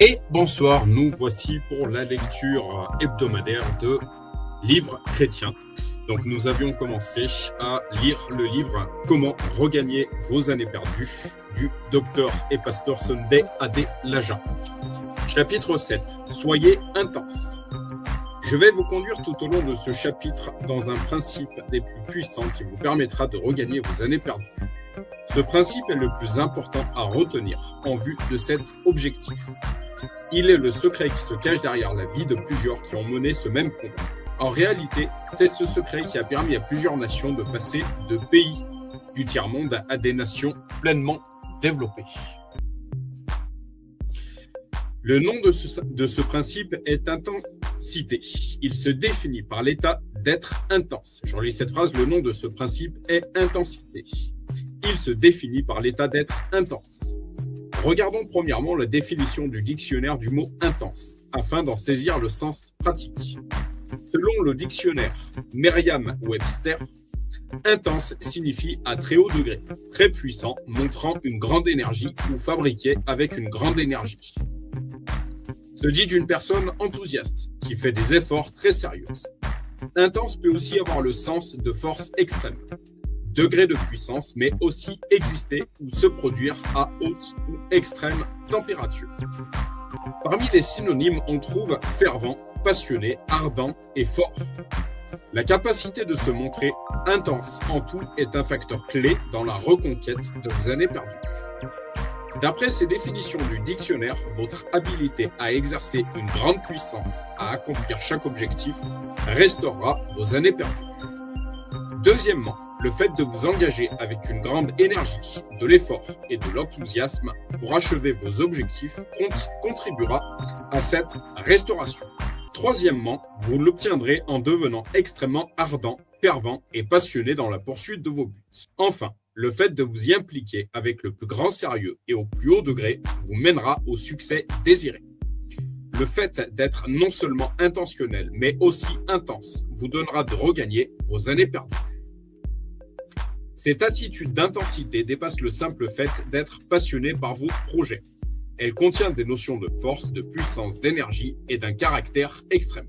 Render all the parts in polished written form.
Et bonsoir, nous voici pour la lecture hebdomadaire de livres chrétiens. Donc nous avions commencé à lire le livre Comment regagner vos années perdues du docteur et pasteur Sunday Adelaja. Chapitre 7. Soyez intenses. Je vais vous conduire tout au long de ce chapitre dans un principe des plus puissants qui vous permettra de regagner vos années perdues. Ce principe est le plus important à retenir en vue de cet objectif. Il est le secret qui se cache derrière la vie de plusieurs qui ont mené ce même combat. En réalité, c'est ce secret qui a permis à plusieurs nations de passer de pays du tiers-monde à des nations pleinement développées. Le nom de ce principe est intensité. Il se définit par l'état d'être intense. Je relis cette phrase, le nom de ce principe est intensité. Il se définit par l'état d'être intense. Regardons premièrement la définition du dictionnaire du mot intense, afin d'en saisir le sens pratique. Selon le dictionnaire Merriam-Webster, intense signifie à très haut degré, très puissant, montrant une grande énergie ou fabriqué avec une grande énergie. Se dit d'une personne enthousiaste, qui fait des efforts très sérieux. Intense peut aussi avoir le sens de force extrême, degré de puissance, mais aussi exister ou se produire à haute ou extrême température. Parmi les synonymes, on trouve fervent, passionné, ardent et fort. La capacité de se montrer intense en tout est un facteur clé dans la reconquête de vos années perdues. D'après ces définitions du dictionnaire, votre habilité à exercer une grande puissance à accomplir chaque objectif restaurera vos années perdues. Deuxièmement, le fait de vous engager avec une grande énergie, de l'effort et de l'enthousiasme pour achever vos objectifs contribuera à cette restauration. Troisièmement, vous l'obtiendrez en devenant extrêmement ardent, fervent et passionné dans la poursuite de vos buts. Enfin, le fait de vous y impliquer avec le plus grand sérieux et au plus haut degré vous mènera au succès désiré. Le fait d'être non seulement intentionnel, mais aussi intense, vous donnera de regagner vos années perdues. Cette attitude d'intensité dépasse le simple fait d'être passionné par vos projets. Elle contient des notions de force, de puissance, d'énergie et d'un caractère extrême.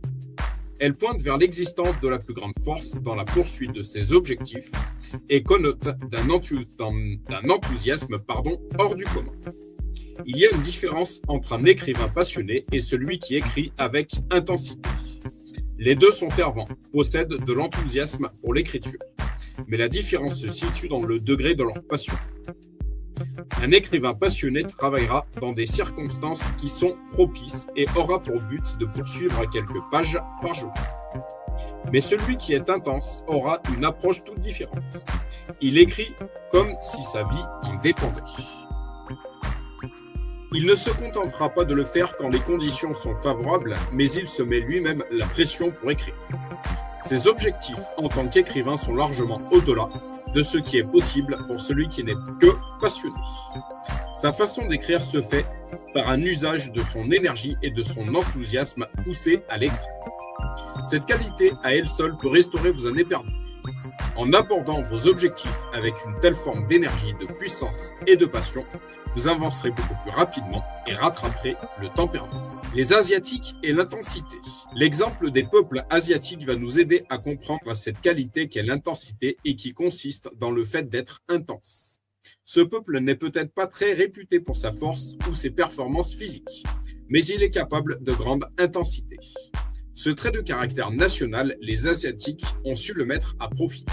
Elle pointe vers l'existence de la plus grande force dans la poursuite de ses objectifs et connote d'un enthousiasme hors du commun. Il y a une différence entre un écrivain passionné et celui qui écrit avec intensité. Les deux sont fervents, possèdent de l'enthousiasme pour l'écriture, mais la différence se situe dans le degré de leur passion. Un écrivain passionné travaillera dans des circonstances qui sont propices et aura pour but de poursuivre quelques pages par jour. Mais celui qui est intense aura une approche toute différente. Il écrit comme si sa vie en dépendait. Il ne se contentera pas de le faire quand les conditions sont favorables, mais il se met lui-même la pression pour écrire. Ses objectifs en tant qu'écrivain sont largement au-delà de ce qui est possible pour celui qui n'est que passionné. Sa façon d'écrire se fait par un usage de son énergie et de son enthousiasme poussé à l'extrême. Cette qualité à elle seule peut restaurer vos années perdues. En abordant vos objectifs avec une telle forme d'énergie, de puissance et de passion, vous avancerez beaucoup plus rapidement et rattraperez le temps perdu. Les Asiatiques et l'intensité. L'exemple des peuples asiatiques va nous aider à comprendre cette qualité qu'est l'intensité et qui consiste dans le fait d'être intense. Ce peuple n'est peut-être pas très réputé pour sa force ou ses performances physiques, mais il est capable de grande intensité. Ce trait de caractère national, les Asiatiques ont su le mettre à profit.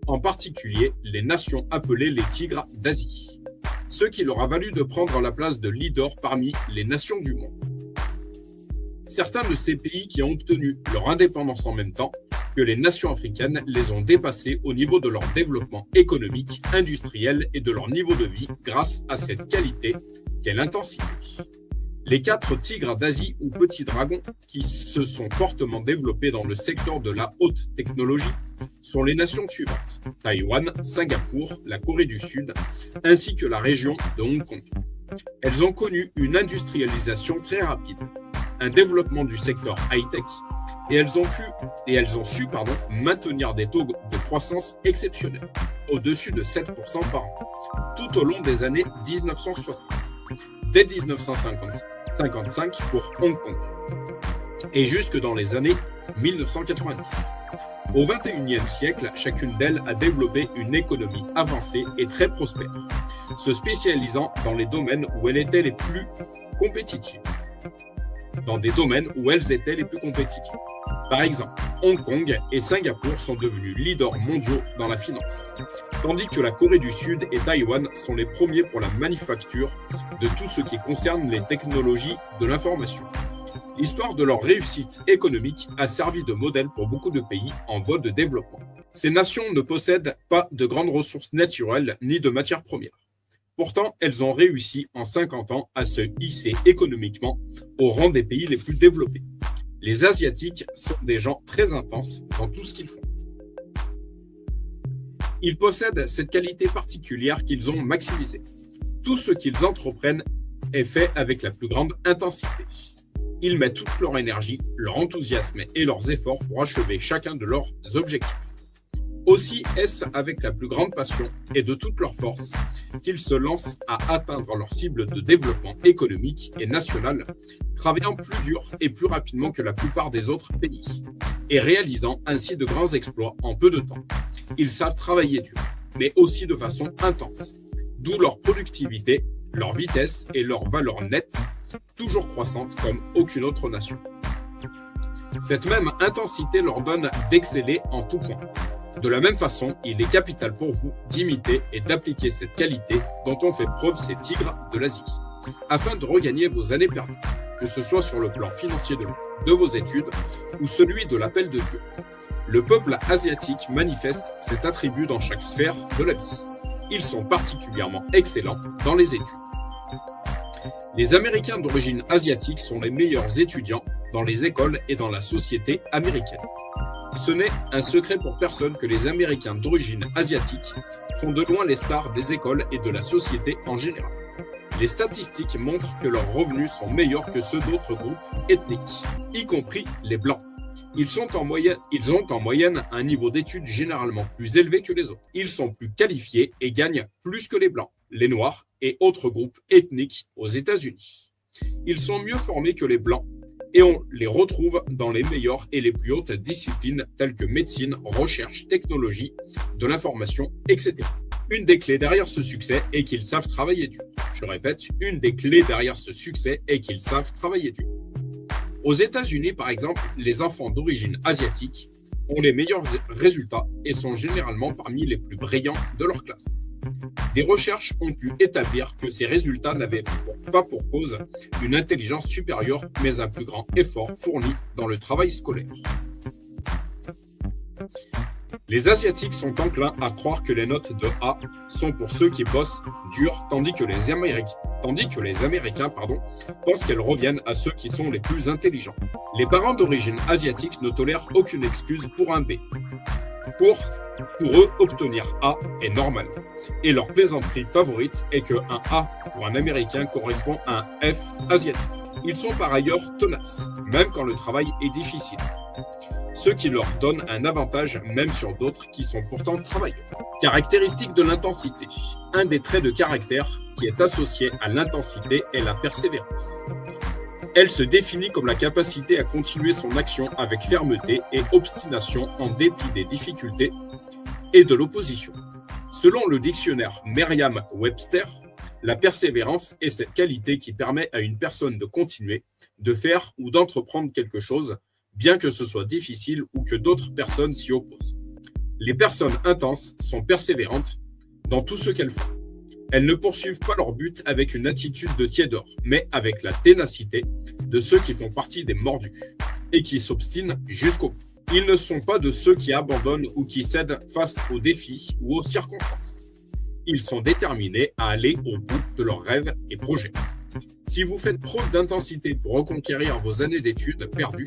En particulier, les nations appelées les tigres d'Asie, ce qui leur a valu de prendre la place de leader parmi les nations du monde. Certains de ces pays qui ont obtenu leur indépendance en même temps que les nations africaines les ont dépassés au niveau de leur développement économique, industriel et de leur niveau de vie grâce à cette qualité qu'est l'intensité. Les 4 tigres d'Asie ou petits dragons qui se sont fortement développés dans le secteur de la haute technologie sont les nations suivantes: Taïwan, Singapour, la Corée du Sud, ainsi que la région de Hong Kong. Elles ont connu une industrialisation très rapide, un développement du secteur high-tech, et elles ont su maintenir des taux de croissance exceptionnels, au-dessus de 7% par an, tout au long des années 1960. dès 1955 pour Hong Kong et jusque dans les années 1990. Au XXIe siècle, chacune d'elles a développé une économie avancée et très prospère, se spécialisant dans les domaines où elles étaient les plus compétitives. Par exemple, Hong Kong et Singapour sont devenus leaders mondiaux dans la finance, tandis que la Corée du Sud et Taïwan sont les premiers pour la manufacture de tout ce qui concerne les technologies de l'information. L'histoire de leur réussite économique a servi de modèle pour beaucoup de pays en voie de développement. Ces nations ne possèdent pas de grandes ressources naturelles ni de matières premières. Pourtant, elles ont réussi en 50 ans à se hisser économiquement au rang des pays les plus développés. Les Asiatiques sont des gens très intenses dans tout ce qu'ils font. Ils possèdent cette qualité particulière qu'ils ont maximisée. Tout ce qu'ils entreprennent est fait avec la plus grande intensité. Ils mettent toute leur énergie, leur enthousiasme et leurs efforts pour achever chacun de leurs objectifs. Aussi est-ce avec la plus grande passion et de toute leur force qu'ils se lancent à atteindre leur cible de développement économique et national, travaillant plus dur et plus rapidement que la plupart des autres pays, et réalisant ainsi de grands exploits en peu de temps. Ils savent travailler dur, mais aussi de façon intense, d'où leur productivité, leur vitesse et leur valeur nette, toujours croissante comme aucune autre nation. Cette même intensité leur donne d'exceller en tout point. De la même façon, il est capital pour vous d'imiter et d'appliquer cette qualité dont ont fait preuve ces tigres de l'Asie, afin de regagner vos années perdues, que ce soit sur le plan financier de vos études ou celui de l'appel de Dieu. Le peuple asiatique manifeste cet attribut dans chaque sphère de la vie. Ils sont particulièrement excellents dans les études. Les Américains d'origine asiatique sont les meilleurs étudiants dans les écoles et dans la société américaine. Ce n'est un secret pour personne que les Américains d'origine asiatique sont de loin les stars des écoles et de la société en général. Les statistiques montrent que leurs revenus sont meilleurs que ceux d'autres groupes ethniques, y compris les Blancs. Ils ont en moyenne un niveau d'études généralement plus élevé que les autres. Ils sont plus qualifiés et gagnent plus que les Blancs, les Noirs et autres groupes ethniques aux États-Unis. Ils sont mieux formés que les Blancs et on les retrouve dans les meilleures et les plus hautes disciplines telles que médecine, recherche, technologie, de l'information, etc. Une des clés derrière ce succès est qu'ils savent travailler dur. Je répète, une des clés derrière ce succès est qu'ils savent travailler dur. Aux États-Unis, par exemple, les enfants d'origine asiatique ont les meilleurs résultats et sont généralement parmi les plus brillants de leur classe. Des recherches ont pu établir que ces résultats n'avaient pas pour cause une intelligence supérieure, mais un plus grand effort fourni dans le travail scolaire. Les Asiatiques sont enclins à croire que les notes de A sont pour ceux qui bossent dur, tandis que les Américains pensent qu'elles reviennent à ceux qui sont les plus intelligents. Les parents d'origine asiatique ne tolèrent aucune excuse pour un B. Pour eux, obtenir A est normal. Et leur plaisanterie favorite est que un A pour un Américain correspond à un F asiatique. Ils sont par ailleurs tenaces, même quand le travail est difficile. Ce qui leur donne un avantage même sur d'autres qui sont pourtant travailleurs. Caractéristique de l'intensité. Un des traits de caractère qui est associé à l'intensité est la persévérance. Elle se définit comme la capacité à continuer son action avec fermeté et obstination en dépit des difficultés et de l'opposition. Selon le dictionnaire Merriam-Webster, la persévérance est cette qualité qui permet à une personne de continuer, de faire ou d'entreprendre quelque chose, bien que ce soit difficile ou que d'autres personnes s'y opposent. Les personnes intenses sont persévérantes dans tout ce qu'elles font. Elles ne poursuivent pas leur but avec une attitude de tiédeur, mais avec la ténacité de ceux qui font partie des mordus et qui s'obstinent jusqu'au bout. Ils ne sont pas de ceux qui abandonnent ou qui cèdent face aux défis ou aux circonstances. Ils sont déterminés à aller au bout de leurs rêves et projets. Si vous faites preuve d'intensité pour reconquérir vos années d'études perdues,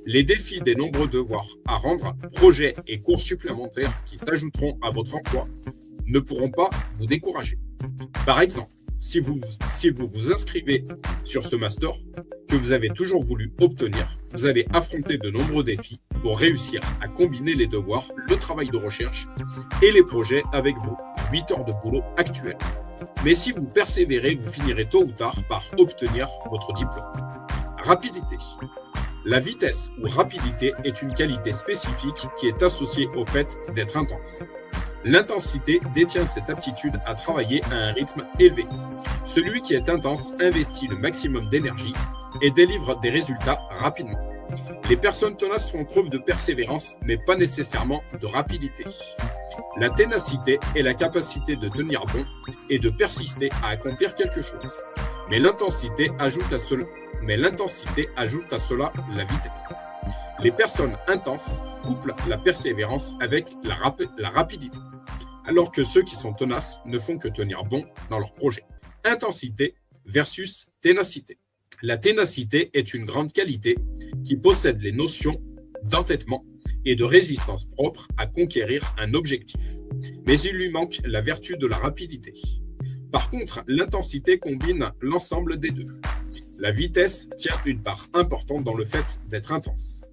les défis des nombreux devoirs à rendre, projets et cours supplémentaires qui s'ajouteront à votre emploi ne pourront pas vous décourager. Par exemple, si vous vous inscrivez sur ce master que vous avez toujours voulu obtenir, vous allez affronter de nombreux défis pour réussir à combiner les devoirs, le travail de recherche et les projets avec vos 8 heures de boulot actuelles. Mais si vous persévérez, vous finirez tôt ou tard par obtenir votre diplôme. Rapidité. La vitesse ou rapidité est une qualité spécifique qui est associée au fait d'être intense. L'intensité détient cette aptitude à travailler à un rythme élevé. Celui qui est intense investit le maximum d'énergie et délivre des résultats rapidement. Les personnes tenaces font preuve de persévérance, mais pas nécessairement de rapidité. La ténacité est la capacité de tenir bon et de persister à accomplir quelque chose. Mais l'intensité ajoute à cela la vitesse. Les personnes intenses couplent la persévérance avec la rapidité, alors que ceux qui sont tenaces ne font que tenir bon dans leur projet. Intensité versus ténacité. La ténacité est une grande qualité qui possède les notions d'entêtement et de résistance propre à conquérir un objectif. Mais il lui manque la vertu de la rapidité. Par contre, l'intensité combine l'ensemble des deux. La vitesse tient une part importante dans le fait d'être intense.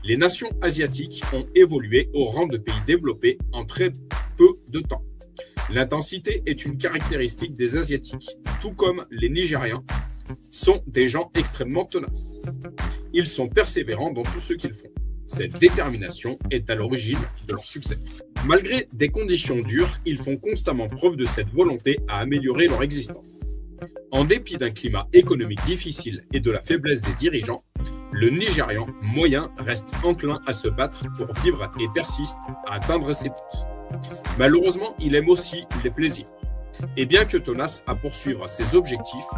Les nations asiatiques ont évolué au rang de pays développés en très peu de temps. L'intensité est une caractéristique des Asiatiques, tout comme les Nigérians sont des gens extrêmement tenaces. Ils sont persévérants dans tout ce qu'ils font. Cette détermination est à l'origine de leur succès. Malgré des conditions dures, ils font constamment preuve de cette volonté à améliorer leur existence. En dépit d'un climat économique difficile et de la faiblesse des dirigeants, le Nigérian moyen reste enclin à se battre pour vivre et persiste à atteindre ses buts. Malheureusement, il aime aussi les plaisirs. Et bien que tenace à poursuivre ses objectifs,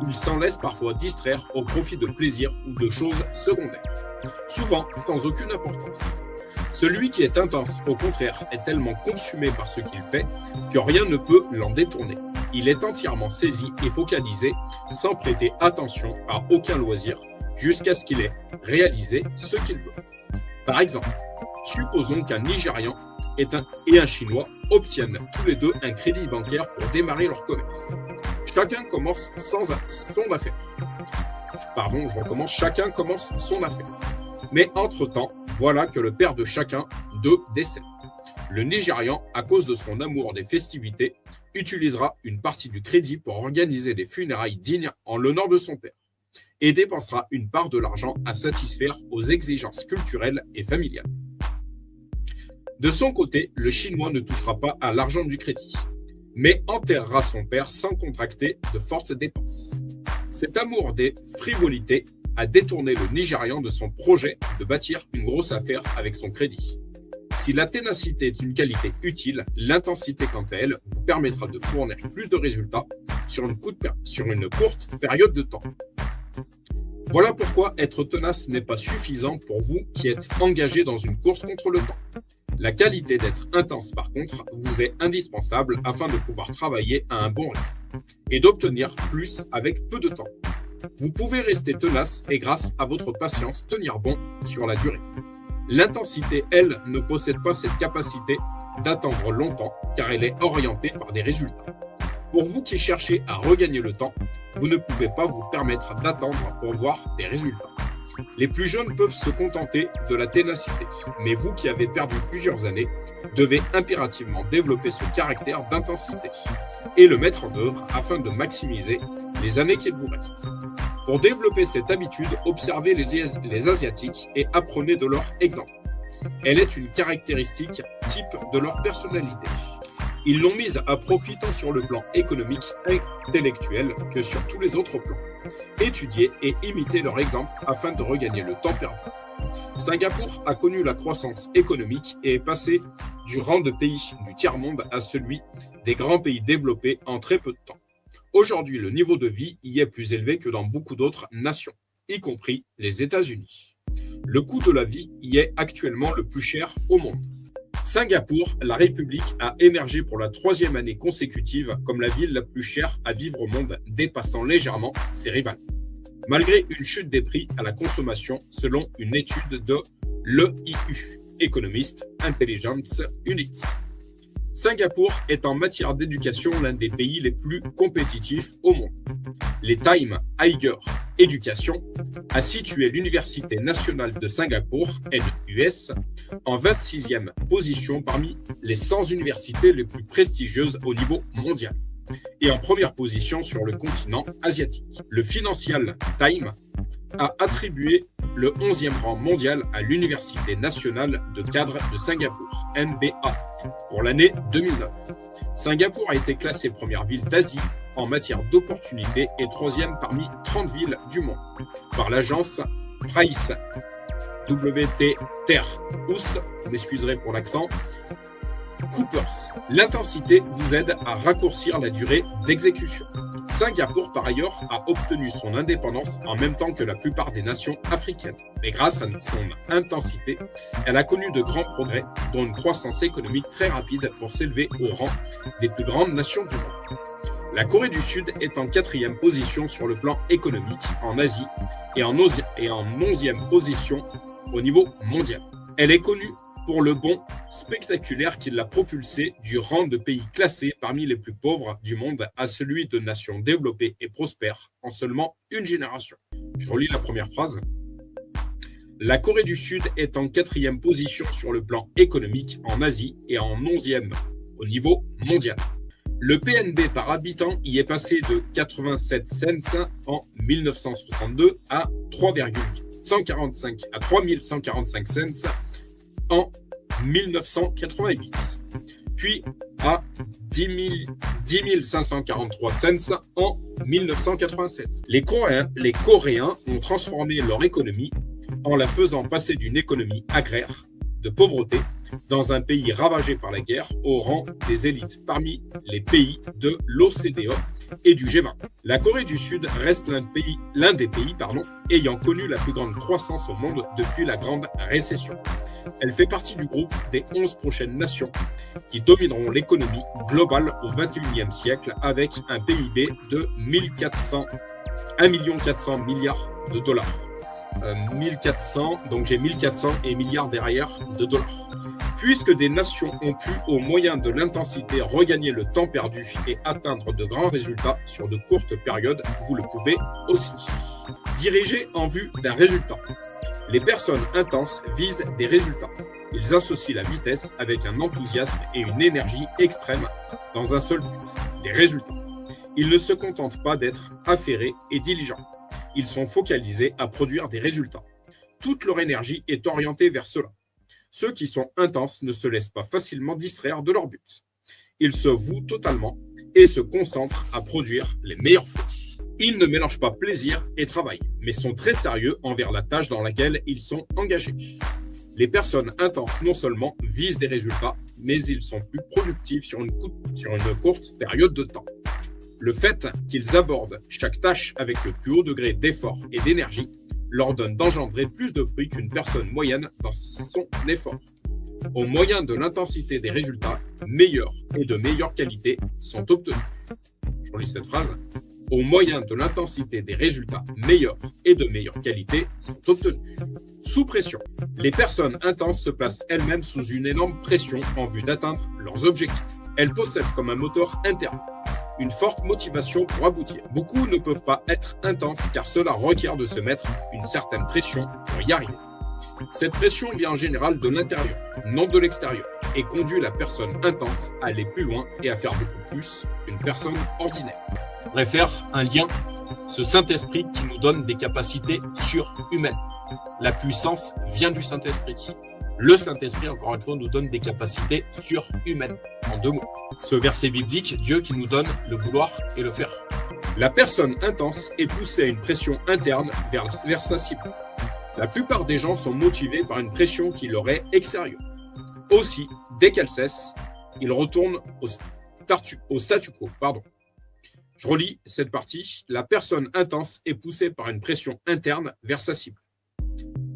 il s'en laisse parfois distraire au profit de plaisirs ou de choses secondaires, souvent sans aucune importance. Celui qui est intense, au contraire, est tellement consumé par ce qu'il fait que rien ne peut l'en détourner. Il est entièrement saisi et focalisé sans prêter attention à aucun loisir jusqu'à ce qu'il ait réalisé ce qu'il veut. Par exemple, supposons qu'un Nigérian et un Chinois obtiennent tous les deux un crédit bancaire pour démarrer leur commerce. Chacun commence son affaire. Chacun commence son affaire. Mais entre-temps, voilà que le père de chacun d'eux décède. Le Nigérian, à cause de son amour des festivités, utilisera une partie du crédit pour organiser des funérailles dignes en l'honneur de son père et dépensera une part de l'argent à satisfaire aux exigences culturelles et familiales. De son côté, le Chinois ne touchera pas à l'argent du crédit, mais enterrera son père sans contracter de fortes dépenses. Cet amour des frivolités a détourné le Nigérian de son projet de bâtir une grosse affaire avec son crédit. Si la ténacité est une qualité utile, l'intensité, quant à elle, vous permettra de fournir plus de résultats sur une courte période de temps. Voilà pourquoi être tenace n'est pas suffisant pour vous qui êtes engagé dans une course contre le temps. La qualité d'être intense, par contre, vous est indispensable afin de pouvoir travailler à un bon rythme et d'obtenir plus avec peu de temps. Vous pouvez rester tenace et grâce à votre patience tenir bon sur la durée. L'intensité, elle, ne possède pas cette capacité d'attendre longtemps car elle est orientée par des résultats. Pour vous qui cherchez à regagner le temps, vous ne pouvez pas vous permettre d'attendre pour voir des résultats. Les plus jeunes peuvent se contenter de la ténacité, mais vous qui avez perdu plusieurs années, devez impérativement développer ce caractère d'intensité et le mettre en œuvre afin de maximiser les années qu'il vous reste. Pour développer cette habitude, observez les Asiatiques et apprenez de leur exemple. Elle est une caractéristique type de leur personnalité. Ils l'ont mise à profit tant sur le plan économique et intellectuel que sur tous les autres plans. Étudiez et imitez leur exemple afin de regagner le temps perdu. Singapour a connu la croissance économique et est passé du rang de pays du tiers-monde à celui des grands pays développés en très peu de temps. Aujourd'hui, le niveau de vie y est plus élevé que dans beaucoup d'autres nations, y compris les États-Unis. Le coût de la vie y est actuellement le plus cher au monde. Singapour, la République, a émergé pour la 3e année consécutive comme la ville la plus chère à vivre au monde, dépassant légèrement ses rivales. Malgré une chute des prix à la consommation selon une étude de l'EIU, Economist Intelligence Unit. Singapour est en matière d'éducation l'un des pays les plus compétitifs au monde. Les Time Higher Education a situé l'Université nationale de Singapour, NUS, en 26e position parmi les 100 universités les plus prestigieuses au niveau mondial. et en première position sur le continent asiatique. Le Financial Times a attribué le 11e rang mondial à l'Université nationale de cadre de Singapour, MBA, pour l'année 2009. Singapour a été classée première ville d'Asie en matière d'opportunités et 3e parmi 30 villes du monde par l'agence Price Waterhouse, vous m'excuserez pour l'accent, Coopers. L'intensité vous aide à raccourcir la durée d'exécution. Singapour, par ailleurs, a obtenu son indépendance en même temps que la plupart des nations africaines. Mais grâce à son intensité, elle a connu de grands progrès, dont une croissance économique très rapide pour s'élever au rang des plus grandes nations du monde. La Corée du Sud est en 4e position sur le plan économique en Asie et en 11e position au niveau mondial. Elle est connue pour le bond spectaculaire qui l'a propulsé du rang de pays classé parmi les plus pauvres du monde à celui de nations développées et prospères en seulement une génération. Je relis la première phrase. La Corée du Sud est en 4e position sur le plan économique en Asie et en 11e au niveau mondial. Le PNB par habitant y est passé de 87 cents en 1962 à 3145 cents en 1988, puis à 10 543 cents en 1996. Les Coréens ont transformé leur économie en la faisant passer d'une économie agraire de pauvreté dans un pays ravagé par la guerre au rang des élites parmi les pays de l'OCDE et du G20. La Corée du Sud reste l'un des pays ayant connu la plus grande croissance au monde depuis la Grande Récession. Elle fait partie du groupe des 11 prochaines nations qui domineront l'économie globale au XXIe siècle avec un PIB de 1 400 milliards de dollars. 1400, donc j'ai 1400 et milliards derrière de dollars. Puisque des nations ont pu, au moyen de l'intensité, regagner le temps perdu et atteindre de grands résultats sur de courtes périodes, vous le pouvez aussi. Diriger en vue d'un résultat. Les personnes intenses visent des résultats. Ils associent la vitesse avec un enthousiasme et une énergie extrême dans un seul but, des résultats. Ils ne se contentent pas d'être affairés et diligents. Ils sont focalisés à produire des résultats. Toute leur énergie est orientée vers cela. Ceux qui sont intenses ne se laissent pas facilement distraire de leur but. Ils se vouent totalement et se concentrent à produire les meilleurs fruits. Ils ne mélangent pas plaisir et travail, mais sont très sérieux envers la tâche dans laquelle ils sont engagés. Les personnes intenses non seulement visent des résultats, mais ils sont plus productifs sur une courte période de temps. Le fait qu'ils abordent chaque tâche avec le plus haut degré d'effort et d'énergie leur donne d'engendrer plus de fruits qu'une personne moyenne dans son effort. Au moyen de l'intensité des résultats, meilleurs et de meilleure qualité sont obtenus. Je relis cette phrase. Au moyen de l'intensité des résultats, meilleurs et de meilleure qualité sont obtenus. Sous pression. Les personnes intenses se placent elles-mêmes sous une énorme pression en vue d'atteindre leurs objectifs. Elles possèdent comme un moteur interne une forte motivation pour aboutir. Beaucoup ne peuvent pas être intenses car cela requiert de se mettre une certaine pression pour y arriver. Cette pression vient en général de l'intérieur, non de l'extérieur, et conduit la personne intense à aller plus loin et à faire beaucoup plus qu'une personne ordinaire. On pourrait faire un lien, ce Saint-Esprit qui nous donne des capacités surhumaines. La puissance vient du Saint-Esprit. Le Saint-Esprit, encore une fois, nous donne des capacités surhumaines. En 2 mots. Ce verset biblique, Dieu qui nous donne le vouloir et le faire. La personne intense est poussée à une pression interne vers sa cible. La plupart des gens sont motivés par une pression qui leur est extérieure. Aussi, dès qu'elle cesse, ils retournent au statu quo. Je relis cette partie. La personne intense est poussée par une pression interne vers sa cible.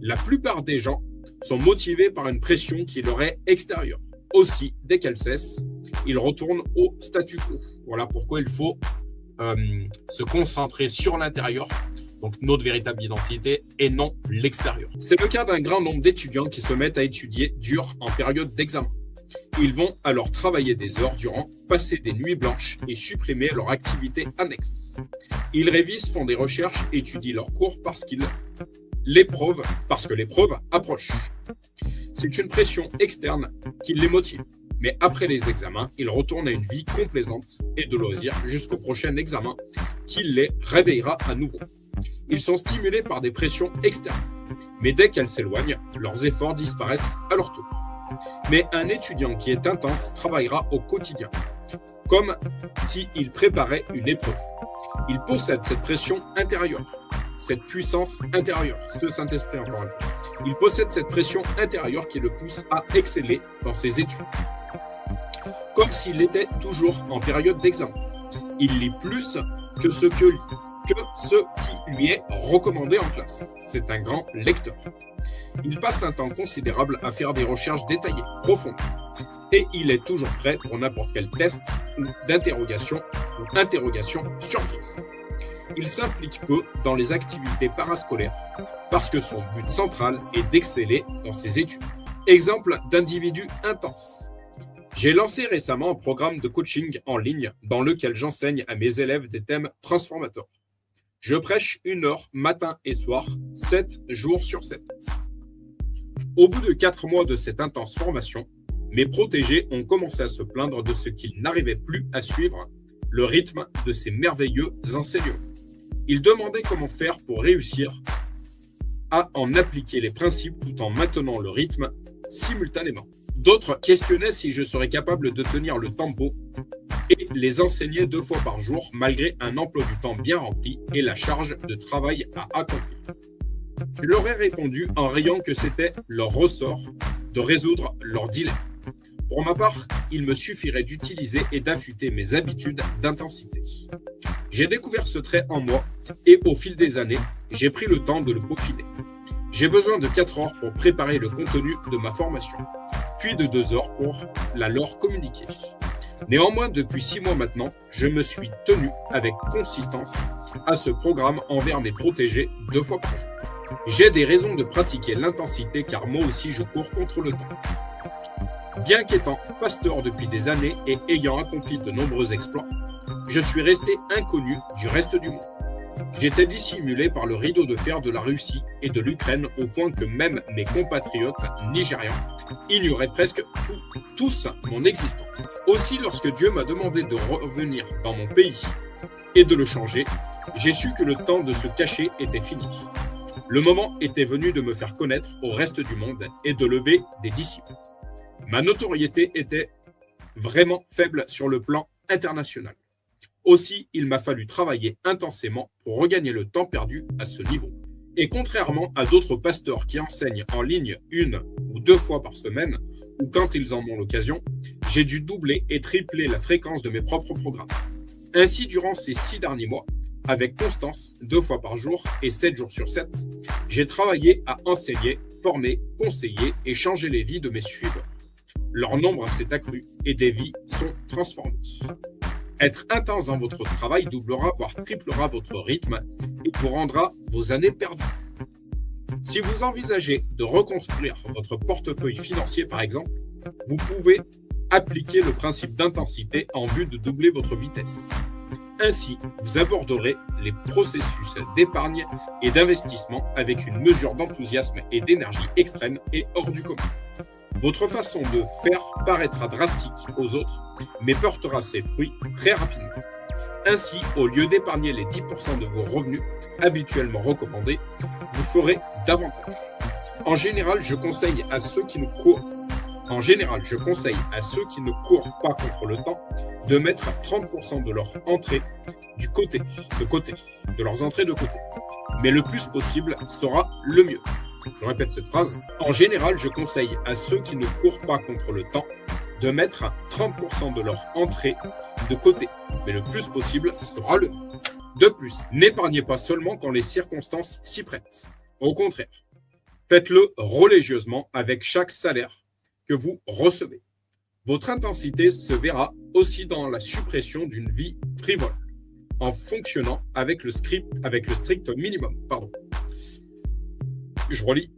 La plupart des gens sont motivés par une pression qui leur est extérieure. Aussi, dès qu'elle cesse, ils retournent au statu quo. Voilà pourquoi il faut se concentrer sur l'intérieur, donc notre véritable identité, et non l'extérieur. C'est le cas d'un grand nombre d'étudiants qui se mettent à étudier dur en période d'examen. Ils vont alors travailler des heures durant, passer des nuits blanches et supprimer leur activité annexe. Ils révisent, font des recherches, étudient leurs cours parce que l'épreuve approche. C'est une pression externe qui les motive. Mais après les examens, ils retournent à une vie complaisante et de loisirs jusqu'au prochain examen qui les réveillera à nouveau. Ils sont stimulés par des pressions externes. Mais dès qu'elles s'éloignent, leurs efforts disparaissent à leur tour. Mais un étudiant qui est intense travaillera au quotidien, comme s'il préparait une épreuve. Il possède cette pression intérieure, cette puissance intérieure, ce Saint-Esprit encore une fois. Il possède cette pression intérieure qui le pousse à exceller dans ses études, comme s'il était toujours en période d'examen. Il lit plus que ce qui lui est recommandé en classe. C'est un grand lecteur. Il passe un temps considérable à faire des recherches détaillées, profondes, et il est toujours prêt pour n'importe quel test ou d'interrogation ou interrogation surprise. Il s'implique peu dans les activités parascolaires parce que son but central est d'exceller dans ses études. Exemple d'individu intense. J'ai lancé récemment un programme de coaching en ligne dans lequel j'enseigne à mes élèves des thèmes transformateurs. Je prêche 1 heure matin et soir, 7 jours sur 7. Au bout de 4 mois de cette intense formation, mes protégés ont commencé à se plaindre de ce qu'ils n'arrivaient plus à suivre le rythme de ces merveilleux enseignements. Ils demandaient comment faire pour réussir à en appliquer les principes tout en maintenant le rythme simultanément. D'autres questionnaient si je serais capable de tenir le tempo et les enseigner 2 fois par jour malgré un emploi du temps bien rempli et la charge de travail à accomplir. Je leur ai répondu en riant que c'était leur ressort de résoudre leurs dilemmes. Pour ma part, il me suffirait d'utiliser et d'affûter mes habitudes d'intensité. J'ai découvert ce trait en moi et au fil des années, j'ai pris le temps de le peaufiner. J'ai besoin de 4 heures pour préparer le contenu de ma formation, puis de 2 heures pour la leur communiquer. Néanmoins, depuis 6 mois maintenant, je me suis tenu avec consistance à ce programme envers mes protégés 2 fois par jour. J'ai des raisons de pratiquer l'intensité car moi aussi je cours contre le temps. Bien qu'étant pasteur depuis des années et ayant accompli de nombreux exploits, je suis resté inconnu du reste du monde. J'étais dissimulé par le rideau de fer de la Russie et de l'Ukraine au point que même mes compatriotes nigérians ignoraient presque tous mon existence. Aussi, lorsque Dieu m'a demandé de revenir dans mon pays et de le changer, j'ai su que le temps de se cacher était fini. Le moment était venu de me faire connaître au reste du monde et de lever des disciples. Ma notoriété était vraiment faible sur le plan international. Aussi, il m'a fallu travailler intensément pour regagner le temps perdu à ce niveau. Et contrairement à d'autres pasteurs qui enseignent en ligne 1 ou 2 fois par semaine, ou quand ils en ont l'occasion, j'ai dû doubler et tripler la fréquence de mes propres programmes. Ainsi, durant ces 6 derniers mois, avec constance, 2 fois par jour et 7 jours sur 7, j'ai travaillé à enseigner, former, conseiller et changer les vies de mes suiveurs. Leur nombre s'est accru et des vies sont transformées. Être intense dans votre travail doublera, voire triplera votre rythme et vous rendra vos années perdues. Si vous envisagez de reconstruire votre portefeuille financier, par exemple, vous pouvez appliquer le principe d'intensité en vue de doubler votre vitesse. Ainsi, vous aborderez les processus d'épargne et d'investissement avec une mesure d'enthousiasme et d'énergie extrême et hors du commun. Votre façon de faire paraîtra drastique aux autres, mais portera ses fruits très rapidement. Ainsi, au lieu d'épargner les 10% de vos revenus habituellement recommandés, vous ferez davantage. En général, je conseille à ceux qui ne courent pas contre le temps de mettre 30% de leur entrée de côté. Mais le plus possible sera le mieux. Je répète cette phrase. En général, je conseille à ceux qui ne courent pas contre le temps de mettre 30% de leur entrée de côté. Mais le plus possible sera le mieux. De plus, n'épargnez pas seulement quand les circonstances s'y prêtent. Au contraire, faites-le religieusement avec chaque salaire que vous recevez. Votre intensité se verra aussi dans la suppression d'une vie frivole, en fonctionnant avec le strict minimum. Je relis.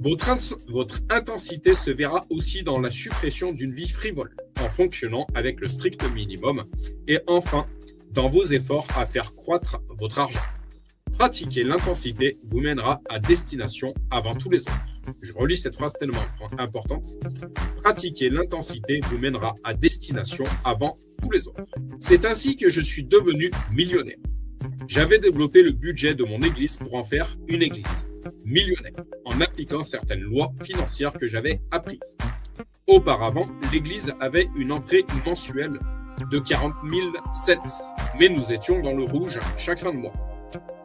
Votre intensité se verra aussi dans la suppression d'une vie frivole, en fonctionnant avec le strict minimum. Et enfin, dans vos efforts à faire croître votre argent. Pratiquer l'intensité vous mènera à destination avant tous les autres. Je relis cette phrase tellement importante. Pratiquer l'intensité vous mènera à destination avant tous les autres. C'est ainsi que je suis devenu millionnaire. J'avais développé le budget de mon église pour en faire une église millionnaire, en appliquant certaines lois financières que j'avais apprises. Auparavant, l'église avait une entrée mensuelle de 40 000 cents, mais nous étions dans le rouge chaque fin de mois.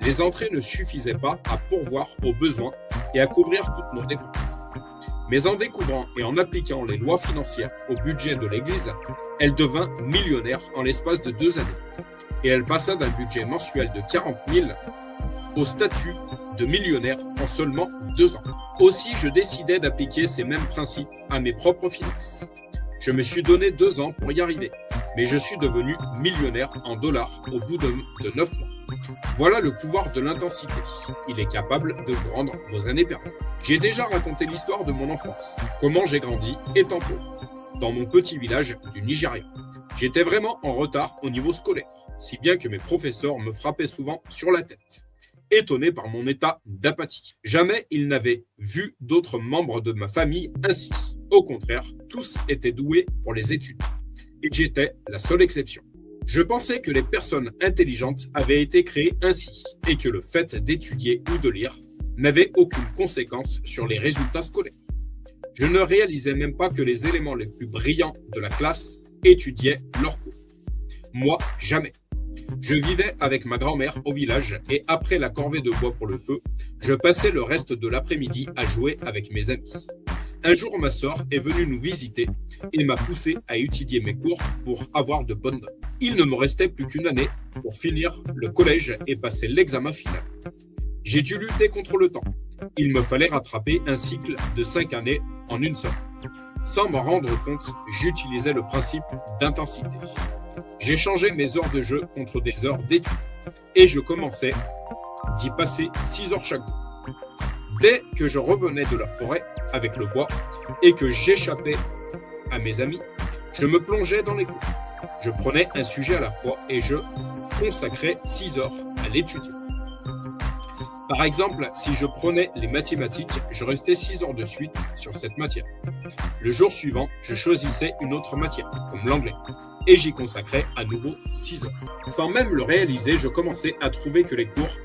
Les entrées ne suffisaient pas à pourvoir aux besoins et à couvrir toutes nos dépenses. Mais en découvrant et en appliquant les lois financières au budget de l'église, elle devint millionnaire en l'espace de 2 années. Et elle passa d'un budget mensuel de 40 000 au statut de millionnaire en seulement 2 ans. Aussi, je décidai d'appliquer ces mêmes principes à mes propres finances. Je me suis donné 2 ans pour y arriver, mais je suis devenu millionnaire en dollars au bout de 9 mois. Voilà le pouvoir de l'intensité. Il est capable de vous rendre vos années perdues. J'ai déjà raconté l'histoire de mon enfance, comment j'ai grandi étant pauvre, dans mon petit village du Nigeria. J'étais vraiment en retard au niveau scolaire, si bien que mes professeurs me frappaient souvent sur la tête, étonnés par mon état d'apathie. Jamais ils n'avaient vu d'autres membres de ma famille ainsi. Au contraire, tous étaient doués pour les études. Et j'étais la seule exception. Je pensais que les personnes intelligentes avaient été créées ainsi et que le fait d'étudier ou de lire n'avait aucune conséquence sur les résultats scolaires. Je ne réalisais même pas que les éléments les plus brillants de la classe étudiaient leurs cours. Moi, jamais. Je vivais avec ma grand-mère au village et après la corvée de bois pour le feu, je passais le reste de l'après-midi à jouer avec mes amis. Un jour, ma sœur est venue nous visiter et m'a poussé à étudier mes cours pour avoir de bonnes notes. Il ne me restait plus qu'une année pour finir le collège et passer l'examen final. J'ai dû lutter contre le temps. Il me fallait rattraper un cycle de 5 années en une seule. Sans m'en rendre compte, j'utilisais le principe d'intensité. J'ai changé mes heures de jeu contre des heures d'études et je commençais d'y passer 6 heures chaque jour. Dès que je revenais de la forêt avec le bois et que j'échappais à mes amis, je me plongeais dans les cours. Je prenais un sujet à la fois et je consacrais 6 heures à l'étudier. Par exemple, si je prenais les mathématiques, je restais 6 heures de suite sur cette matière. Le jour suivant, je choisissais une autre matière, comme l'anglais, et j'y consacrais à nouveau 6 heures. Sans même le réaliser, je commençais à trouver que les cours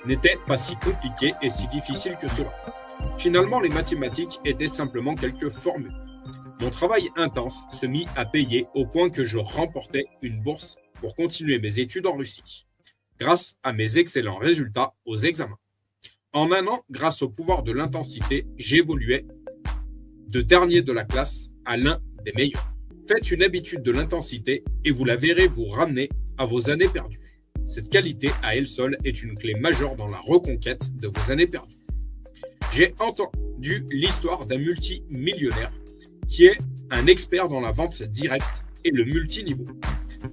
n'étaient pas si compliqués et si difficiles que cela. Finalement, les mathématiques étaient simplement quelques formules. Mon travail intense se mit à payer au point que je remportais une bourse pour continuer mes études en Russie, grâce à mes excellents résultats aux examens. En un an, grâce au pouvoir de l'intensité, j'évoluais de dernier de la classe à l'un des meilleurs. Faites une habitude de l'intensité et vous la verrez vous ramener à vos années perdues. Cette qualité, à elle seule, est une clé majeure dans la reconquête de vos années perdues. J'ai entendu l'histoire d'un multimillionnaire qui est un expert dans la vente directe et le multiniveau.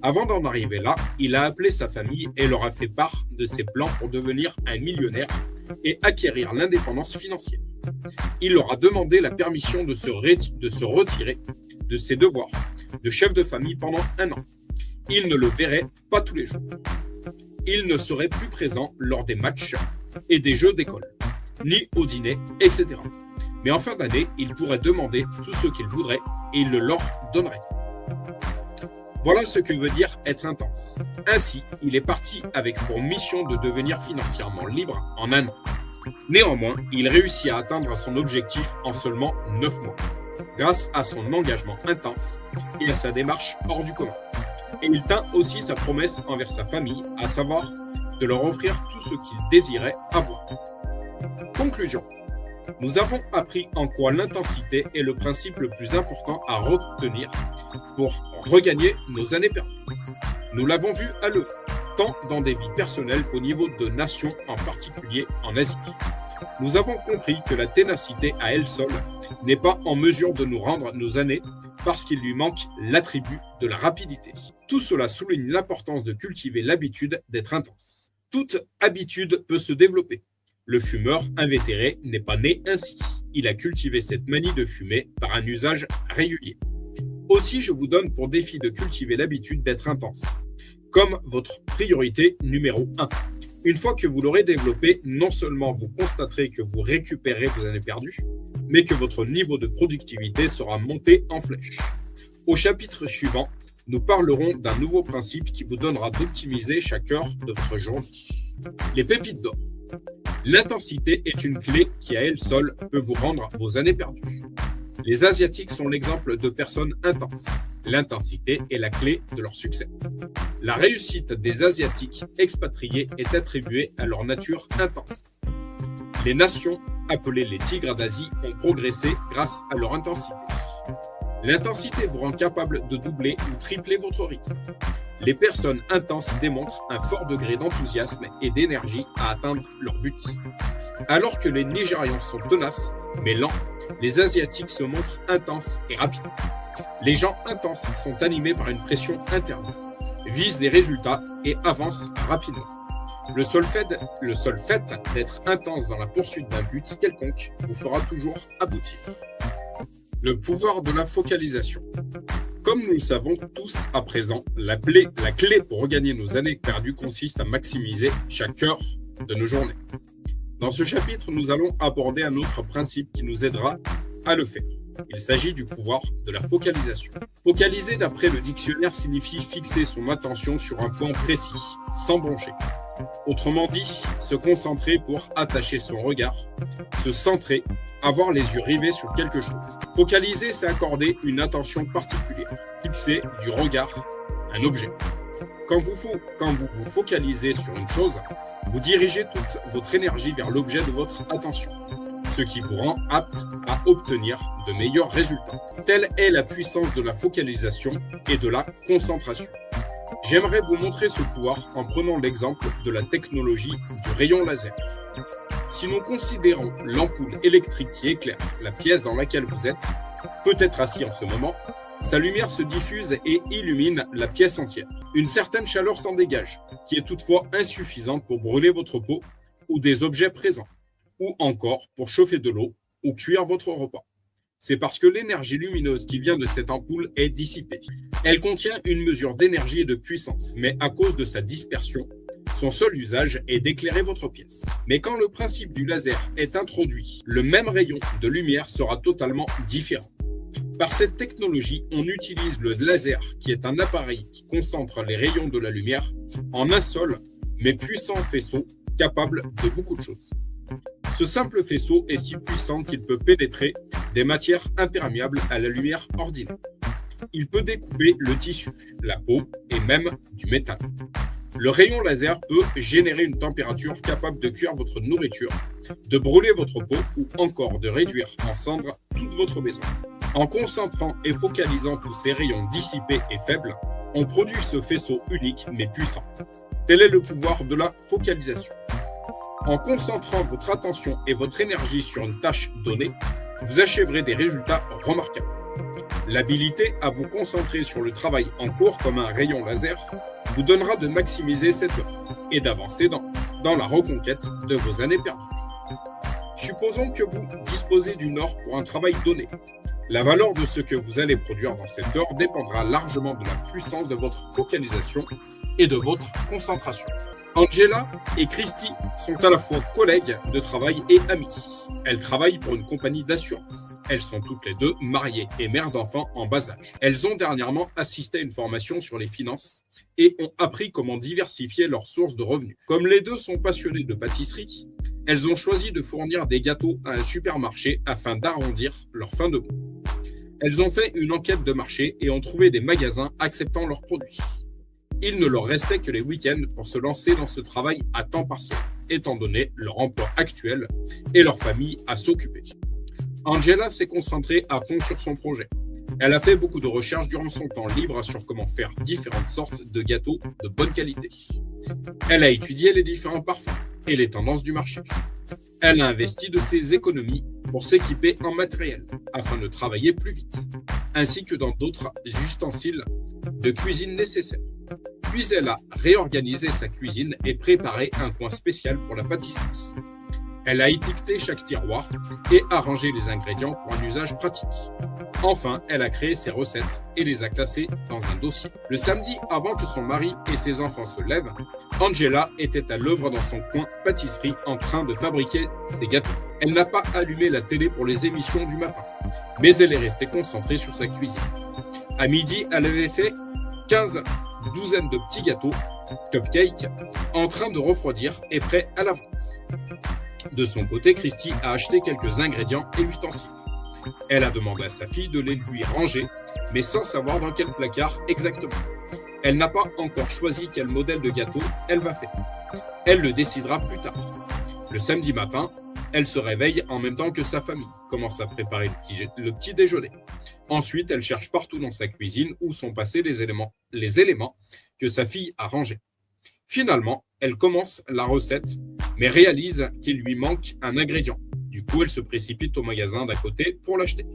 Avant d'en arriver là, il a appelé sa famille et leur a fait part de ses plans pour devenir un millionnaire et acquérir l'indépendance financière. Il leur a demandé la permission de se retirer de ses devoirs de chef de famille pendant 1 an. Il ne le verrait pas tous les jours. Il ne serait plus présent lors des matchs et des jeux d'école, ni au dîner, etc. Mais en fin d'année, il pourrait demander tout ce qu'il voudrait et il le leur donnerait. Voilà ce que veut dire être intense. Ainsi, il est parti avec pour mission de devenir financièrement libre en 1 an. Néanmoins, il réussit à atteindre son objectif en seulement 9 mois, grâce à son engagement intense et à sa démarche hors du commun. Et il tint aussi sa promesse envers sa famille, à savoir de leur offrir tout ce qu'ils désiraient avoir. Conclusion. Nous avons appris en quoi l'intensité est le principe le plus important à retenir pour regagner nos années perdues. Nous l'avons vu à l'œuvre, tant dans des vies personnelles qu'au niveau de nations, en particulier en Asie. Nous avons compris que la ténacité à elle seule n'est pas en mesure de nous rendre nos années parce qu'il lui manque l'attribut de la rapidité. Tout cela souligne l'importance de cultiver l'habitude d'être intense. Toute habitude peut se développer. Le fumeur invétéré n'est pas né ainsi. Il a cultivé cette manie de fumer par un usage régulier. Aussi, je vous donne pour défi de cultiver l'habitude d'être intense, comme votre priorité numéro 1. Une fois que vous l'aurez développé, non seulement vous constaterez que vous récupérez vos années perdues, mais que votre niveau de productivité sera monté en flèche. Au chapitre suivant, nous parlerons d'un nouveau principe qui vous donnera d'optimiser chaque heure de votre journée. Les pépites d'or. L'intensité est une clé qui, à elle seule, peut vous rendre vos années perdues. Les Asiatiques sont l'exemple de personnes intenses. L'intensité est la clé de leur succès. La réussite des Asiatiques expatriés est attribuée à leur nature intense. Les nations, appelées les tigres d'Asie, ont progressé grâce à leur intensité. L'intensité vous rend capable de doubler ou tripler votre rythme. Les personnes intenses démontrent un fort degré d'enthousiasme et d'énergie à atteindre leur but. Alors que les Nigérians sont tenaces, mais lents, les Asiatiques se montrent intenses et rapides. Les gens intenses sont animés par une pression interne, visent des résultats et avancent rapidement. Le seul fait d'être intense dans la poursuite d'un but quelconque vous fera toujours aboutir. Le pouvoir de la focalisation. Comme nous le savons tous à présent, la clé pour regagner nos années perdues consiste à maximiser chaque heure de nos journées. Dans ce chapitre, nous allons aborder un autre principe qui nous aidera à le faire. Il s'agit du pouvoir de la focalisation. Focaliser, d'après le dictionnaire, signifie fixer son attention sur un point précis, sans broncher. Autrement dit, se concentrer pour attacher son regard, se centrer, avoir les yeux rivés sur quelque chose. Focaliser, c'est accorder une attention particulière, fixer du regard un objet. Quand vous vous focalisez sur une chose, vous dirigez toute votre énergie vers l'objet de votre attention, ce qui vous rend apte à obtenir de meilleurs résultats. Telle est la puissance de la focalisation et de la concentration. J'aimerais vous montrer ce pouvoir en prenant l'exemple de la technologie du rayon laser. Si nous considérons l'ampoule électrique qui éclaire la pièce dans laquelle vous êtes, peut-être assis en ce moment, sa lumière se diffuse et illumine la pièce entière. Une certaine chaleur s'en dégage, qui est toutefois insuffisante pour brûler votre peau ou des objets présents, ou encore pour chauffer de l'eau ou cuire votre repas. C'est parce que l'énergie lumineuse qui vient de cette ampoule est dissipée. Elle contient une mesure d'énergie et de puissance, mais à cause de sa dispersion, son seul usage est d'éclairer votre pièce. Mais quand le principe du laser est introduit, le même rayon de lumière sera totalement différent. Par cette technologie, on utilise le laser, qui est un appareil qui concentre les rayons de la lumière en un seul, mais puissant faisceau capable de beaucoup de choses. Ce simple faisceau est si puissant qu'il peut pénétrer des matières imperméables à la lumière ordinaire. Il peut découper le tissu, la peau et même du métal. Le rayon laser peut générer une température capable de cuire votre nourriture, de brûler votre peau ou encore de réduire en cendres toute votre maison. En concentrant et focalisant tous ces rayons dissipés et faibles, on produit ce faisceau unique mais puissant. Tel est le pouvoir de la focalisation. En concentrant votre attention et votre énergie sur une tâche donnée, vous achèverez des résultats remarquables. L'habilité à vous concentrer sur le travail en cours comme un rayon laser vous donnera de maximiser cette heure et d'avancer dans la reconquête de vos années perdues. Supposons que vous disposez d'une heure pour un travail donné. La valeur de ce que vous allez produire dans cette heure dépendra largement de la puissance de votre focalisation et de votre concentration. Angela et Christy sont à la fois collègues de travail et amies. Elles travaillent pour une compagnie d'assurance. Elles sont toutes les deux mariées et mères d'enfants en bas âge. Elles ont dernièrement assisté à une formation sur les finances et ont appris comment diversifier leurs sources de revenus. Comme les deux sont passionnées de pâtisserie, elles ont choisi de fournir des gâteaux à un supermarché afin d'arrondir leur fin de mois. Elles ont fait une enquête de marché et ont trouvé des magasins acceptant leurs produits. Il ne leur restait que les week-ends pour se lancer dans ce travail à temps partiel, étant donné leur emploi actuel et leur famille à s'occuper. Angela s'est concentrée à fond sur son projet. Elle a fait beaucoup de recherches durant son temps libre sur comment faire différentes sortes de gâteaux de bonne qualité. Elle a étudié les différents parfums et les tendances du marché. Elle a investi de ses économies pour s'équiper en matériel afin de travailler plus vite, ainsi que dans d'autres ustensiles de cuisine nécessaires. Puis elle a réorganisé sa cuisine et préparé un coin spécial pour la pâtisserie. Elle a étiqueté chaque tiroir et arrangé les ingrédients pour un usage pratique. Enfin, elle a créé ses recettes et les a classées dans un dossier. Le samedi, avant que son mari et ses enfants se lèvent, Angela était à l'œuvre dans son coin pâtisserie en train de fabriquer ses gâteaux. Elle n'a pas allumé la télé pour les émissions du matin, mais elle est restée concentrée sur sa cuisine. À midi, elle avait fait 15 douzaines de petits gâteaux, cupcakes, en train de refroidir et prêts à la vente. De son côté, Christy a acheté quelques ingrédients et ustensiles. Elle a demandé à sa fille de les lui ranger, mais sans savoir dans quel placard exactement. Elle n'a pas encore choisi quel modèle de gâteau elle va faire. Elle le décidera plus tard. Le samedi matin, elle se réveille en même temps que sa famille, commence à préparer le petit déjeuner. Ensuite, elle cherche partout dans sa cuisine où sont passés les éléments que sa fille a rangés. Finalement, elle commence la recette, mais réalise qu'il lui manque un ingrédient. Du coup, elle se précipite au magasin d'à côté pour l'acheter.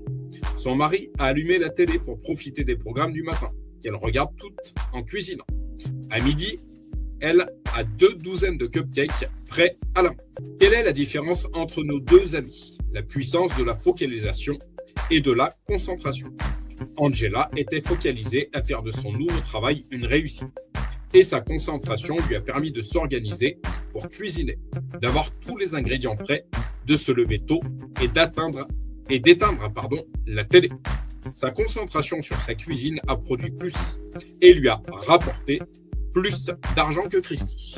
Son mari a allumé la télé pour profiter des programmes du matin, qu'elle regarde toutes en cuisinant. À midi, elle a 2 douzaines de cupcakes prêts à la vente. Quelle est la différence entre nos deux amis? La puissance de la focalisation et de la concentration. Angela était focalisée à faire de son nouveau travail une réussite. Et sa concentration lui a permis de s'organiser pour cuisiner, d'avoir tous les ingrédients prêts, de se lever tôt et d'éteindre la télé. Sa concentration sur sa cuisine a produit plus et lui a rapporté plus d'argent que Christy.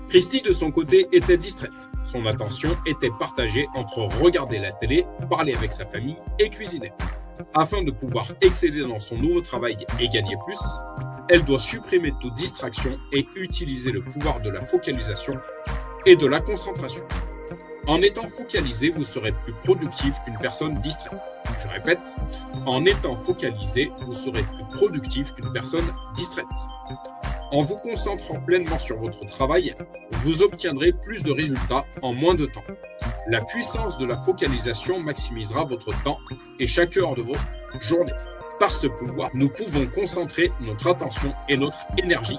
Christy, de son côté, était distraite. Son attention était partagée entre regarder la télé, parler avec sa famille et cuisiner. Afin de pouvoir exceller dans son nouveau travail et gagner plus, elle doit supprimer toute distraction et utiliser le pouvoir de la focalisation et de la concentration. En étant focalisé, vous serez plus productif qu'une personne distraite. Je répète, en étant focalisé, vous serez plus productif qu'une personne distraite. En vous concentrant pleinement sur votre travail, vous obtiendrez plus de résultats en moins de temps. La puissance de la focalisation maximisera votre temps et chaque heure de vos journées. Par ce pouvoir, nous pouvons concentrer notre attention et notre énergie,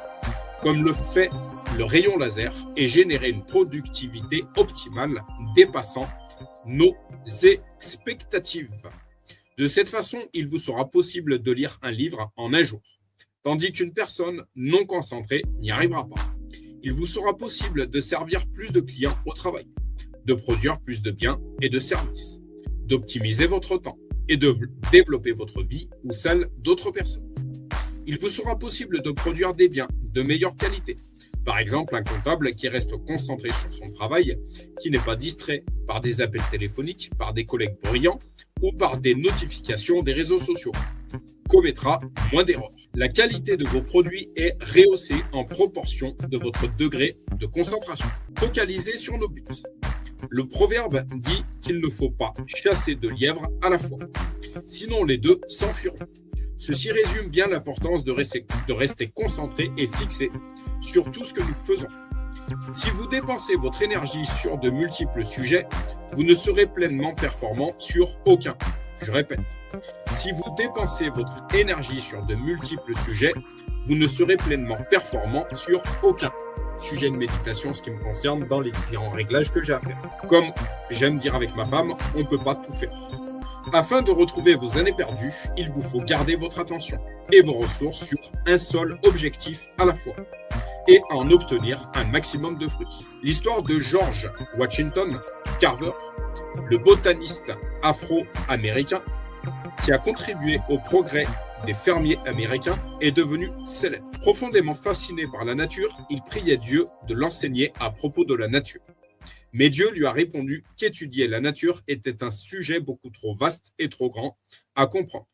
comme le fait le rayon laser, et générer une productivité optimale dépassant nos expectatives. De cette façon, il vous sera possible de lire un livre en un jour, tandis qu'une personne non concentrée n'y arrivera pas. Il vous sera possible de servir plus de clients au travail, de produire plus de biens et de services, d'optimiser votre temps et de développer votre vie ou celle d'autres personnes. Il vous sera possible de produire des biens de meilleure qualité. Par exemple, un comptable qui reste concentré sur son travail, qui n'est pas distrait par des appels téléphoniques, par des collègues bruyants ou par des notifications des réseaux sociaux, commettra moins d'erreurs. La qualité de vos produits est rehaussée en proportion de votre degré de concentration. Focalisez sur nos buts. Le proverbe dit qu'il ne faut pas chasser 2 lièvres à la fois, sinon les 2 s'enfuiront. Ceci résume bien l'importance de rester concentré et fixé sur tout ce que nous faisons. Si vous dépensez votre énergie sur de multiples sujets, vous ne serez pleinement performant sur aucun. Je répète, si vous dépensez votre énergie sur de multiples sujets, vous ne serez pleinement performant sur aucun. Sujet de méditation, ce qui me concerne, dans les différents réglages que j'ai à faire. Comme j'aime dire avec ma femme, on ne peut pas tout faire. Afin de retrouver vos années perdues, il vous faut garder votre attention et vos ressources sur un seul objectif à la fois et en obtenir un maximum de fruits. L'histoire de George Washington Carver, le botaniste afro-américain qui a contribué au progrès des fermiers américains, est devenu célèbre. Profondément fasciné par la nature, il priait Dieu de l'enseigner à propos de la nature. Mais Dieu lui a répondu qu'étudier la nature était un sujet beaucoup trop vaste et trop grand à comprendre.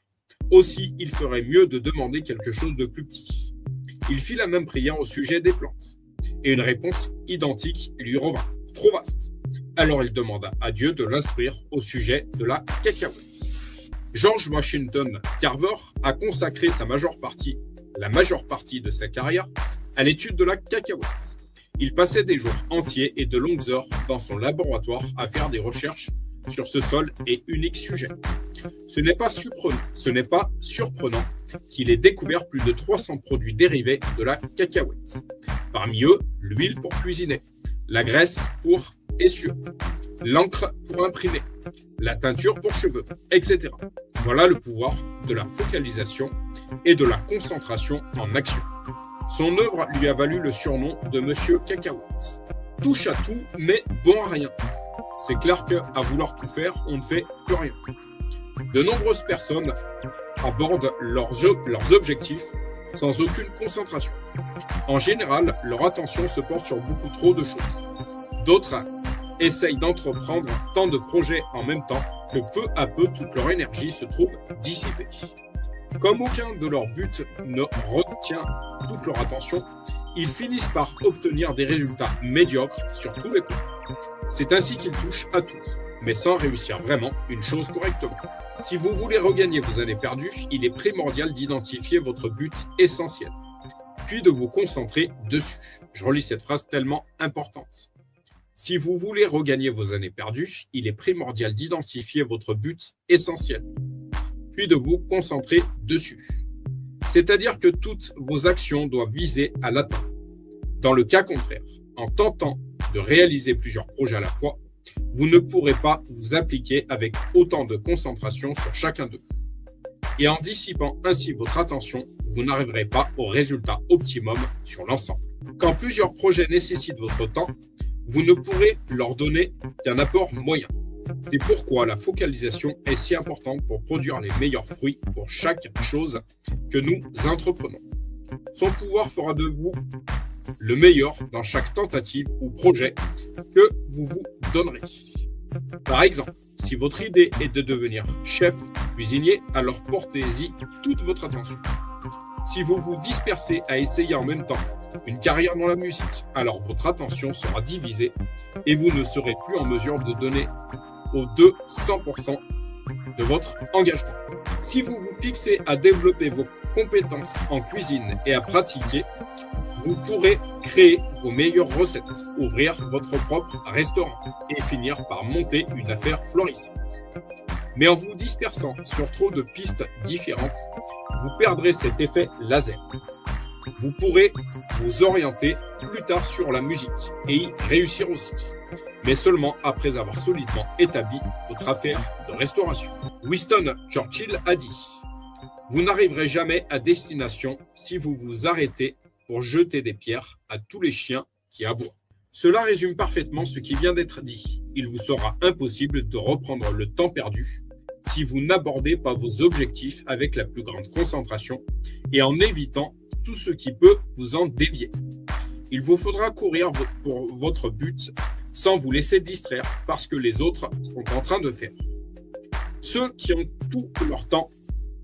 Aussi, il ferait mieux de demander quelque chose de plus petit. Il fit la même prière au sujet des plantes, et une réponse identique lui revint, trop vaste. Alors il demanda à Dieu de l'instruire au sujet de la cacahuète. George Washington Carver a consacré la majeure partie de sa carrière à l'étude de la cacahuète. Il passait des jours entiers et de longues heures dans son laboratoire à faire des recherches sur ce seul et unique sujet. Ce n'est pas surprenant qu'il ait découvert plus de 300 produits dérivés de la cacahuète. Parmi eux, l'huile pour cuisiner, la graisse pour essuie, l'encre pour imprimer, la teinture pour cheveux, etc. Voilà le pouvoir de la focalisation et de la concentration en action. Son œuvre lui a valu le surnom de Monsieur Cacahuète. Touche à tout, mais bon à rien. C'est clair qu'à vouloir tout faire, on ne fait plus rien. De nombreuses personnes abordent leurs objectifs sans aucune concentration. En général, leur attention se porte sur beaucoup trop de choses. D'autres essayent d'entreprendre tant de projets en même temps que peu à peu toute leur énergie se trouve dissipée. Comme aucun de leurs buts ne retient toute leur attention, ils finissent par obtenir des résultats médiocres sur tous les plans. C'est ainsi qu'ils touchent à tout, mais sans réussir vraiment une chose correctement. Si vous voulez regagner vos années perdues, il est primordial d'identifier votre but essentiel, puis de vous concentrer dessus. Je relis cette phrase tellement importante. Si vous voulez regagner vos années perdues, il est primordial d'identifier votre but essentiel, puis de vous concentrer dessus. C'est-à-dire que toutes vos actions doivent viser à l'atteindre. Dans le cas contraire, en tentant de réaliser plusieurs projets à la fois, vous ne pourrez pas vous appliquer avec autant de concentration sur chacun d'eux. Et en dissipant ainsi votre attention, vous n'arriverez pas au résultat optimum sur l'ensemble. Quand plusieurs projets nécessitent votre temps, vous ne pourrez leur donner qu'un apport moyen. C'est pourquoi la focalisation est si importante pour produire les meilleurs fruits pour chaque chose que nous entreprenons. Son pouvoir fera de vous le meilleur dans chaque tentative ou projet que vous vous donnerez. Par exemple, si votre idée est de devenir chef cuisinier, alors portez-y toute votre attention. Si vous vous dispersez à essayer en même temps une carrière dans la musique, alors votre attention sera divisée et vous ne serez plus en mesure de donner aux deux 100% de votre engagement. Si vous vous fixez à développer vos compétences en cuisine et à pratiquer, vous pourrez créer vos meilleures recettes, ouvrir votre propre restaurant et finir par monter une affaire florissante. Mais en vous dispersant sur trop de pistes différentes, vous perdrez cet effet laser. Vous pourrez vous orienter plus tard sur la musique et y réussir aussi, mais seulement après avoir solidement établi votre affaire de restauration. Winston Churchill a dit « Vous n'arriverez jamais à destination si vous vous arrêtez pour jeter des pierres à tous les chiens qui aboient. » Cela résume parfaitement ce qui vient d'être dit. Il vous sera impossible de reprendre le temps perdu si vous n'abordez pas vos objectifs avec la plus grande concentration et en évitant tout ce qui peut vous en dévier. Il vous faudra courir pour votre but sans vous laisser distraire parce que les autres sont en train de faire. Ceux qui ont tout leur temps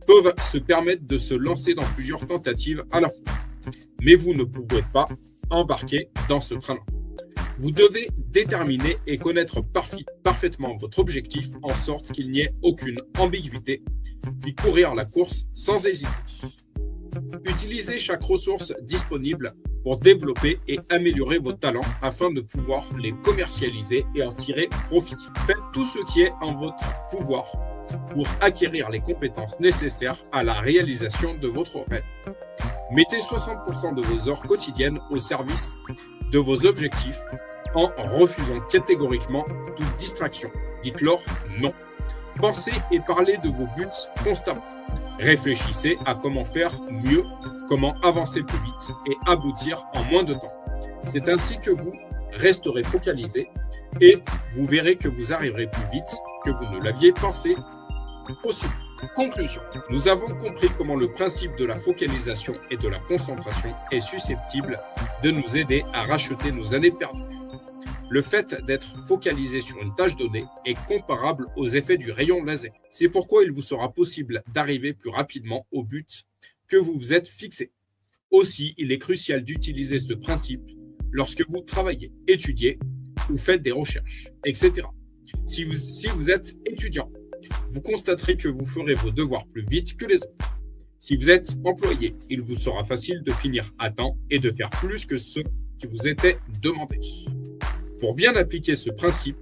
peuvent se permettre de se lancer dans plusieurs tentatives à la fois. Mais vous ne pouvez pas embarquer dans ce train-là. Vous devez déterminer et connaître parfaitement votre objectif en sorte qu'il n'y ait aucune ambiguïté, puis courir la course sans hésiter. Utilisez chaque ressource disponible pour développer et améliorer vos talents afin de pouvoir les commercialiser et en tirer profit. Faites tout ce qui est en votre pouvoir pour acquérir les compétences nécessaires à la réalisation de votre rêve. Mettez 60% de vos heures quotidiennes au service de vos objectifs en refusant catégoriquement toute distraction. Dites-leur non. Pensez et parlez de vos buts constamment. Réfléchissez à comment faire mieux, comment avancer plus vite et aboutir en moins de temps. C'est ainsi que vous resterez focalisé et vous verrez que vous arriverez plus vite que vous ne l'aviez pensé possible. Conclusion. Nous avons compris comment le principe de la focalisation et de la concentration est susceptible de nous aider à racheter nos années perdues. Le fait d'être focalisé sur une tâche donnée est comparable aux effets du rayon laser. C'est pourquoi il vous sera possible d'arriver plus rapidement au but que vous vous êtes fixé. Aussi, il est crucial d'utiliser ce principe lorsque vous travaillez, étudiez ou faites des recherches, etc. Si vous êtes étudiant, vous constaterez que vous ferez vos devoirs plus vite que les autres. Si vous êtes employé, il vous sera facile de finir à temps et de faire plus que ce qui vous était demandé. Pour bien appliquer ce principe,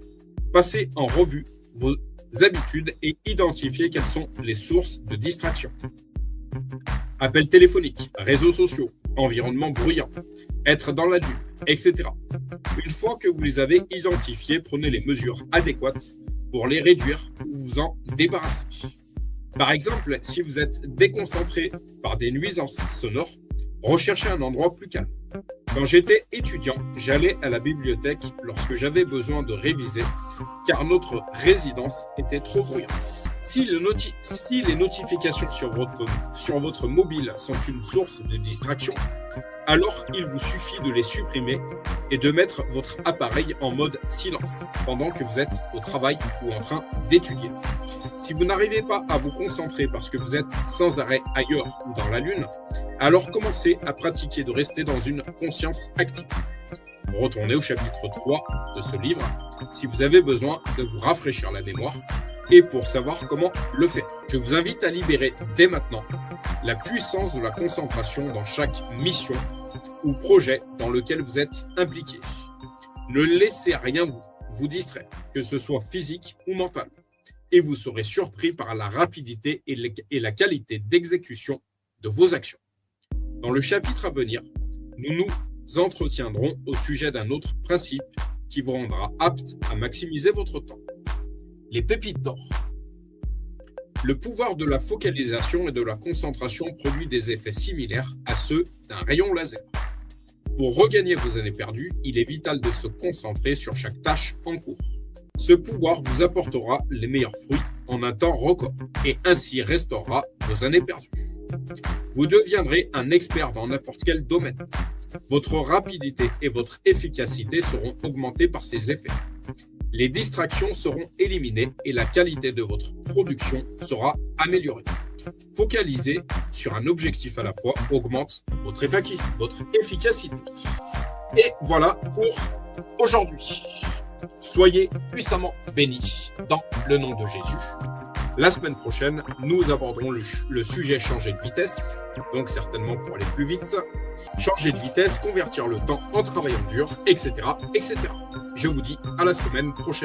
passez en revue vos habitudes et identifiez quelles sont les sources de distraction. Appels téléphoniques, réseaux sociaux, environnement bruyant, être dans la lune, etc. Une fois que vous les avez identifiés, prenez les mesures adéquates pour les réduire ou vous en débarrasser. Par exemple, si vous êtes déconcentré par des nuisances sonores, recherchez un endroit plus calme. Quand j'étais étudiant, j'allais à la bibliothèque lorsque j'avais besoin de réviser, car notre résidence était trop bruyante. Si les notifications sur votre mobile sont une source de distraction, alors il vous suffit de les supprimer et de mettre votre appareil en mode silence pendant que vous êtes au travail ou en train d'étudier. Si vous n'arrivez pas à vous concentrer parce que vous êtes sans arrêt ailleurs ou dans la lune, alors commencez à pratiquer de rester dans une conscience active. Retournez au chapitre 3 de ce livre si vous avez besoin de vous rafraîchir la mémoire et pour savoir comment le faire. Je vous invite à libérer dès maintenant la puissance de la concentration dans chaque mission ou projet dans lequel vous êtes impliqué. Ne laissez rien vous distraire, que ce soit physique ou mental, et vous serez surpris par la rapidité et la qualité d'exécution de vos actions. Dans le chapitre à venir, nous nous entretiendrons au sujet d'un autre principe qui vous rendra apte à maximiser votre temps. Les pépites d'or. Le pouvoir de la focalisation et de la concentration produit des effets similaires à ceux d'un rayon laser. Pour regagner vos années perdues, il est vital de se concentrer sur chaque tâche en cours. Ce pouvoir vous apportera les meilleurs fruits en un temps record et ainsi restaurera vos années perdues. Vous deviendrez un expert dans n'importe quel domaine. Votre rapidité et votre efficacité seront augmentées par ces effets. Les distractions seront éliminées et la qualité de votre production sera améliorée. Focaliser sur un objectif à la fois augmente votre efficacité. Et voilà pour aujourd'hui. Soyez puissamment bénis dans le nom de Jésus. La semaine prochaine, nous aborderons le sujet changer de vitesse, donc certainement pour aller plus vite, changer de vitesse, convertir le temps en travaillant dur, etc., etc. Je vous dis à la semaine prochaine.